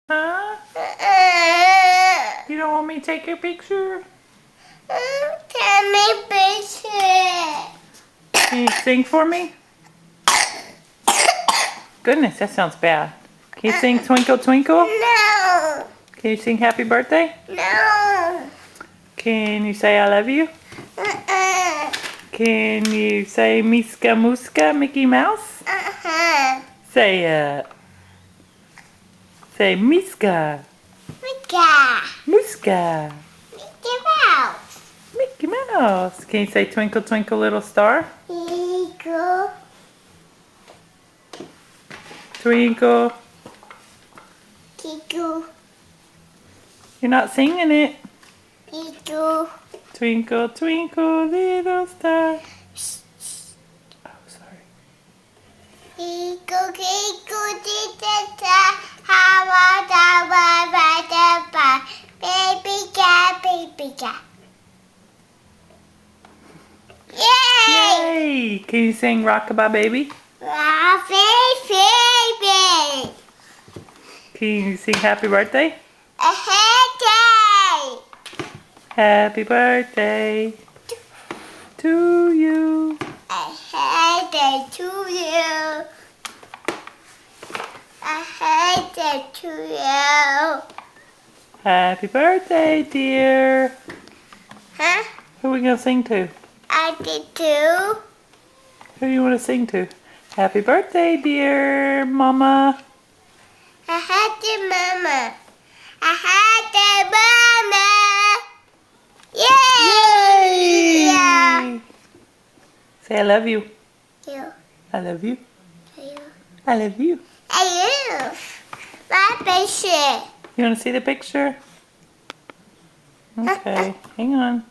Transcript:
Huh? You don't want me to take your picture? Tell me picture. Can you sing for me? Goodness, that sounds bad. Can you sing Twinkle Twinkle? No. Can you sing Happy Birthday? No. Can you say I love you? Can you say Miska Muska, Mickey Mouse? Say it. Say Miska. Mika. Muska. Mickey Mouse. Mickey Mouse. Can you say Twinkle Twinkle Little Star? Eagle. Twinkle. Eagle. You're not singing it. Eagle. Twinkle, twinkle, little star. Oh, sorry. Eagle, eagle, tita, how about baby cat. Yay! Yay! Can you sing Rockabye Baby? Baby. Can you sing Happy Birthday? A head. Happy birthday to you. A head to you. A head to you. Happy birthday, dear. Huh? Who are we going to sing to? I did too. Who do you want to sing to? Happy birthday, dear Mama. I had the mama. I had the mama. Yay! Yay! Yeah. Say I love you. You. I love you. You. I love you. I love my picture. You want to see the picture? Okay, hang on.